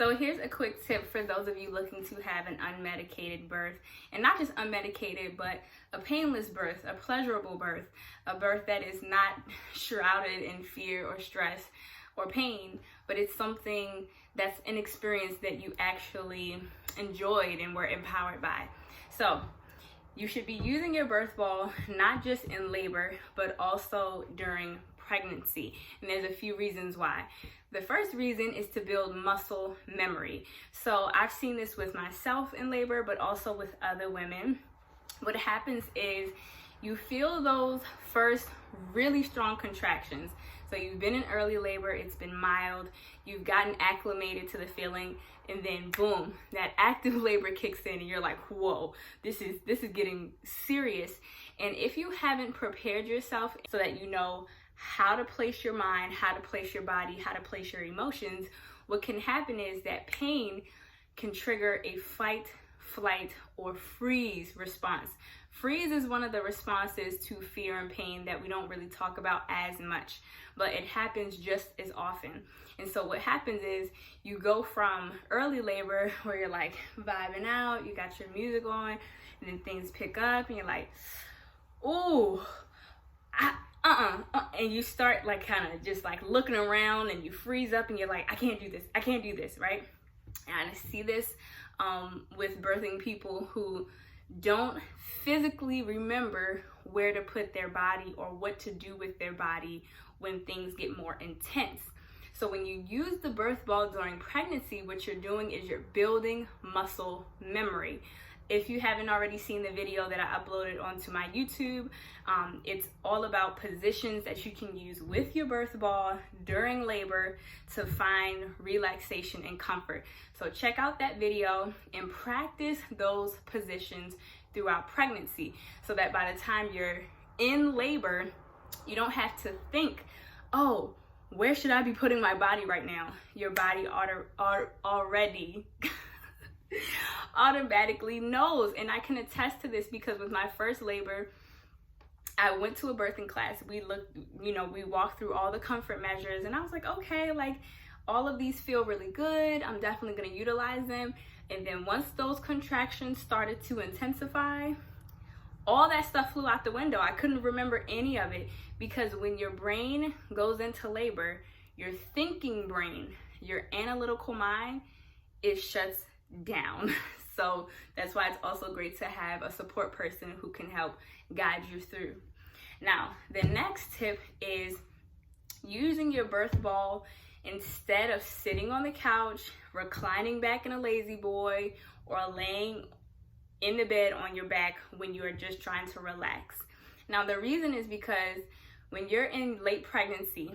So here's a quick tip for those of you looking to have an unmedicated birth, and not just unmedicated, but a painless birth, a pleasurable birth, a birth that is not shrouded in fear or stress or pain, but it's something that's an experience that you actually enjoyed and were empowered by. So you should be using your birth ball not just in labor, but also during pregnancy. And there's a few reasons why. The first reason is to build muscle memory. So I've seen this with myself in labor, but also with other women. What happens is you feel those first really strong contractions. So you've been in early labor, it's been mild, you've gotten acclimated to the feeling, and then boom, that active labor kicks in and you're like, whoa, this is getting serious. And if you haven't prepared yourself so that you know how to place your mind, how to place your body, how to place your emotions, what can happen is that pain can trigger a fight, flight, or freeze response. Freeze is one of the responses to fear and pain that we don't really talk about as much, but it happens just as often. And so what happens is you go from early labor where you're like vibing out, you got your music on, and then things pick up and you're like, ooh, and you start like kind of just like looking around and you freeze up and you're like, I can't do this, right? And I see this with birthing people who don't physically remember where to put their body or what to do with their body when things get more intense. So when you use the birth ball during pregnancy, what you're doing is you're building muscle memory. If you haven't already seen the video that I uploaded onto my YouTube, it's all about positions that you can use with your birth ball during labor to find relaxation and comfort. So check out that video and practice those positions throughout pregnancy so that by the time you're in labor, you don't have to think, oh, where should I be putting my body right now? Your body already automatically knows. And I can attest to this because with my first labor, I went to a birthing class. We walked through all the comfort measures and I was like, okay, like all of these feel really good. I'm definitely going to utilize them. And then once those contractions started to intensify, all that stuff flew out the window. I couldn't remember any of it because when your brain goes into labor, your thinking brain, your analytical mind, it shuts down. So that's why it's also great to have a support person who can help guide you through. Now, the next tip is using your birth ball instead of sitting on the couch, reclining back in a lazy boy, or laying in the bed on your back when you are just trying to relax. Now, the reason is because when you're in late pregnancy,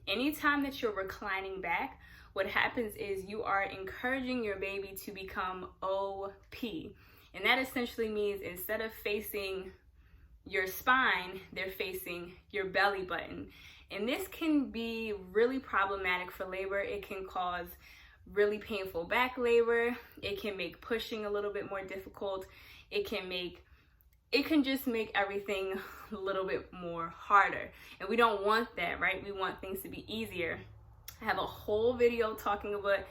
anytime that you're reclining back, what happens is you are encouraging your baby to become OP. And that essentially means instead of facing your spine, they're facing your belly button. And this can be really problematic for labor. It can cause really painful back labor. It can make pushing a little bit more difficult. It can just make everything a little bit more harder. And we don't want that, right? We want things to be easier. I have a whole video talking about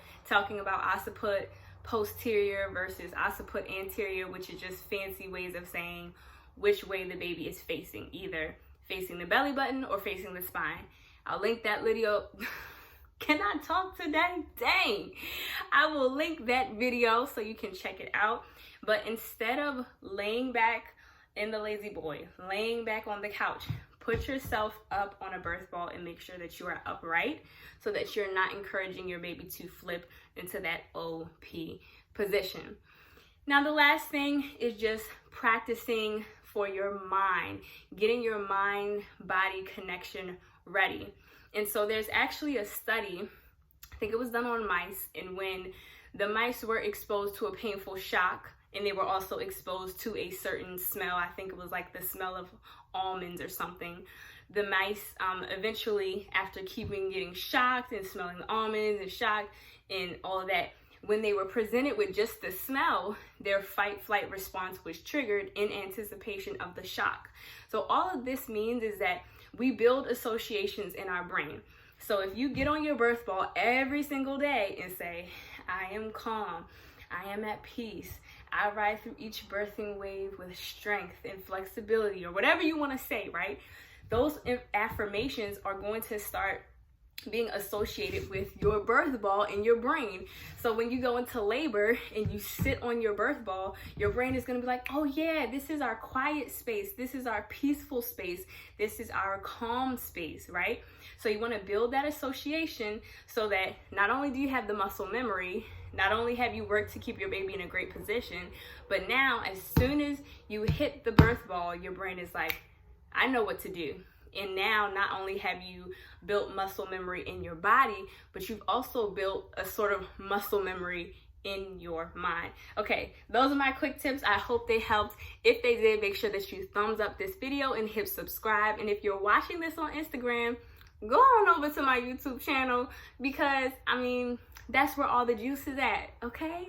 occiput posterior versus occiput anterior, which is just fancy ways of saying which way the baby is facing, either facing the belly button or facing the spine. I'll link that video. Can I talk today? Dang. I will link that video so you can check it out. But instead of laying back in the lazy boy, laying back on the couch, put yourself up on a birth ball and make sure that you are upright so that you're not encouraging your baby to flip into that OP position. Now, the last thing is just practicing for your mind, getting your mind-body connection ready. And so there's actually a study, I think it was done on mice, and when the mice were exposed to a painful shock, and they were also exposed to a certain smell, I think it was like the smell of almonds or something, the mice eventually, after getting shocked and smelling the almonds and shocked and all of that, when they were presented with just the smell, their fight-flight response was triggered in anticipation of the shock. So all of this means is that we build associations in our brain. So if you get on your birth ball every single day and say, I am calm. I am at peace. I ride through each birthing wave with strength and flexibility, or whatever you want to say, right? Those affirmations are going to start being associated with your birth ball in your brain. So when you go into labor and you sit on your birth ball, your brain is going to be like, oh yeah, this is our quiet space. This is our peaceful space. This is our calm space, right? So you want to build that association so that not only do you have the muscle memory, not only have you worked to keep your baby in a great position, but now as soon as you hit the birth ball, your brain is like, I know what to do. And now not only have you built muscle memory in your body, but you've also built a sort of muscle memory in your mind. Okay, those are my quick tips. I hope they helped. If they did, make sure that you thumbs up this video and hit subscribe. And if you're watching this on Instagram, go on over to my YouTube channel, because I mean, that's where all the juice is at, okay?